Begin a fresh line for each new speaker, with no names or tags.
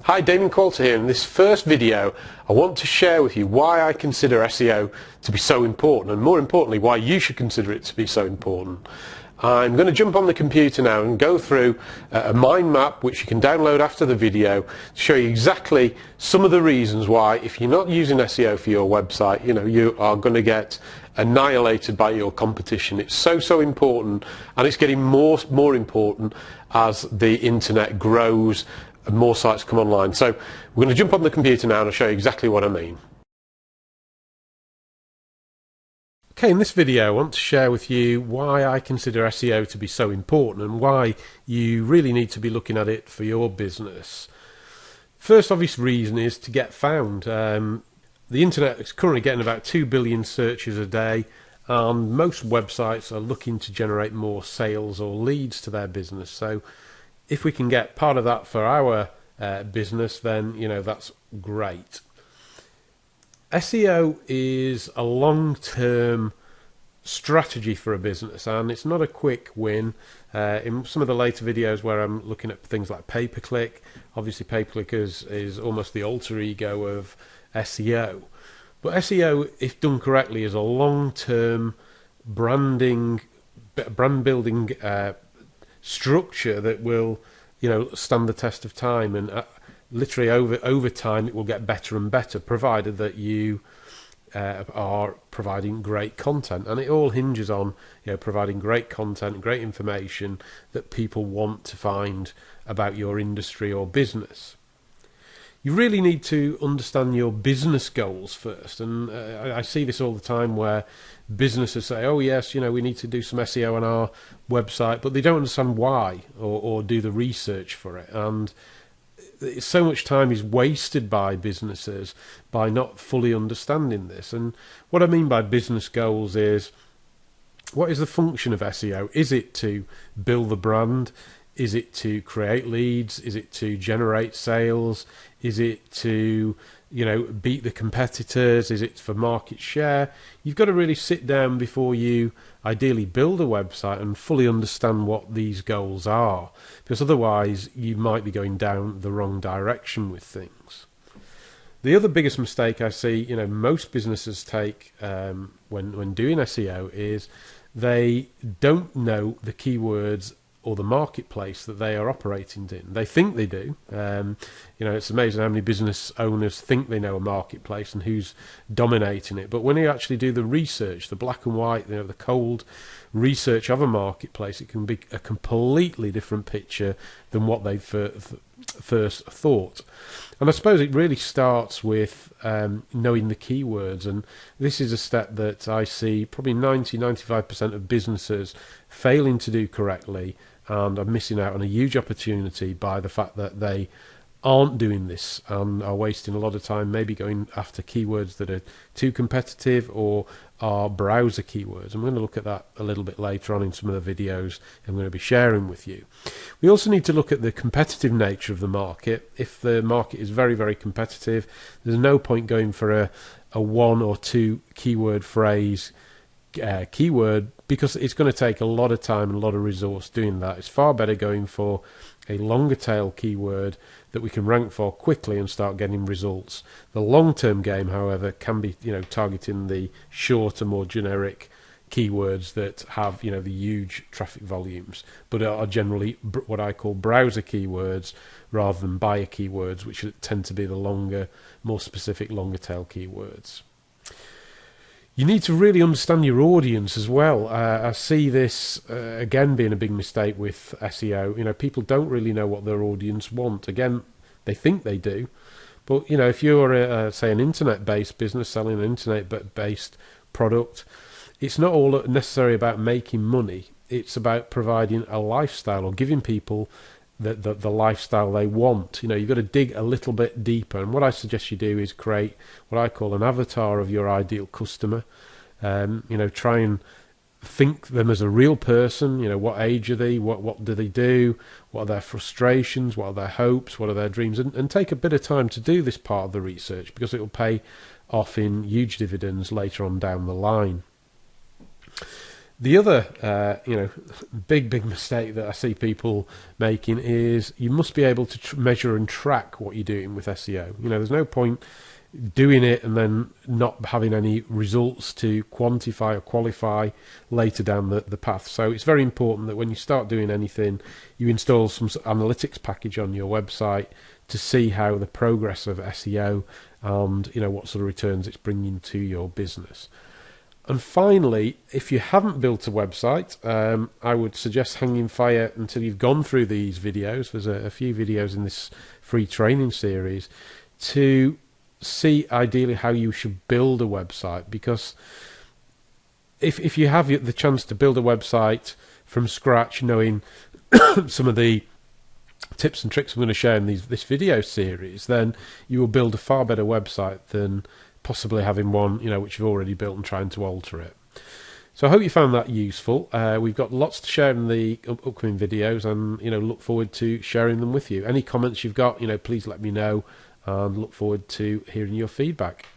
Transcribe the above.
Hi, Damien Coulter here. In this first video I want to share with you why I consider SEO to be so important, and more importantly why you should consider it to be so important. I'm going to jump on the computer now and go through a mind map which you can download after the video to show you exactly some of the reasons why, if you're not using SEO for your website, you are going to get annihilated by your competition. It's so important, and it's getting more important as the internet grows and more sites come online. So we're going to jump on the computer now and I'll show you exactly what I mean. Okay, in this video I want to share with you why I consider SEO to be so important and why you really need to be looking at it for your business. First obvious reason is to get found. The internet is currently getting about 2 billion searches a day, and most websites are looking to generate more sales or leads to their business. So if we can get part of that for our business, then that's great. SEO is a long-term strategy for a business, and it's not a quick win. In some of the later videos where I'm looking at things like pay-per-click, obviously pay-per-click is almost the alter ego of SEO. But SEO, if done correctly, is a long-term brand building structure that will stand the test of time, and literally over time it will get better and better, provided that you are providing great content. And it all hinges on providing great content, great information that people want to find about your industry or business. You really need to understand your business goals first, and I see this all the time where businesses say, oh yes, we need to do some SEO on our website, but they don't understand why or do the research for it. And so much time is wasted by businesses by not fully understanding this. And what I mean by business goals is, what is the function of SEO? Is it to build the brand? Is it to create leads? Is it to generate sales? Is it to beat the competitors? Is it for market share? You've got to really sit down before you ideally build a website and fully understand what these goals are, because otherwise you might be going down the wrong direction with things. The other biggest mistake I see most businesses take when doing SEO is they don't know the keywords or the marketplace that they are operating in. They think they do. It's amazing how many business owners think they know a marketplace and who's dominating it. But when you actually do the research, the black and white, the cold research of a marketplace, it can be a completely different picture than what they first thought. And I suppose it really starts with knowing the keywords, and this is a step that I see probably 90–95% of businesses failing to do correctly, and are missing out on a huge opportunity by the fact that they aren't doing this and are wasting a lot of time maybe going after keywords that are too competitive or are browser keywords. I'm going to look at that a little bit later on in some of the videos I'm going to be sharing with you. We also need to look at the competitive nature of the market. If the market is very competitive, there's no point going for a one or two keyword phrase keyword, because it's going to take a lot of time and a lot of resource doing that. It's far better going for a longer tail keyword that we can rank for quickly and start getting results. The long-term game, however, can be targeting the shorter, more generic keywords that have the huge traffic volumes, but are generally what I call browser keywords rather than buyer keywords, which tend to be the longer, more specific, longer tail keywords. You need to really understand your audience as well. I see this again being a big mistake with SEO. People don't really know what their audience want. Again, they think they do, but if you're say an internet-based business selling an internet-based product, it's not all necessarily about making money. It's about providing a lifestyle or giving people the lifestyle they want. You've got to dig a little bit deeper, and what I suggest you do is create what I call an avatar of your ideal customer. Try and think them as a real person. What age are they, what do they do, what are their frustrations, what are their hopes, what are their dreams, and take a bit of time to do this part of the research, because it will pay off in huge dividends later on down the line. The other, big mistake that I see people making is you must be able to measure and track what you're doing with SEO. There's no point doing it and then not having any results to quantify or qualify later down the path. So it's very important that when you start doing anything, you install some analytics package on your website to see how the progress of SEO and what sort of returns it's bringing to your business. And finally, if you haven't built a website, I would suggest hanging fire until you've gone through these videos. There's a few videos in this free training series to see ideally how you should build a website, because if you have the chance to build a website from scratch, knowing some of the tips and tricks I'm going to share in this video series, then you will build a far better website than possibly having one which you've already built and trying to alter it. So I hope you found that useful. We've got lots to share in the upcoming videos, and look forward to sharing them with you. Any comments you've got, please let me know, and look forward to hearing your feedback.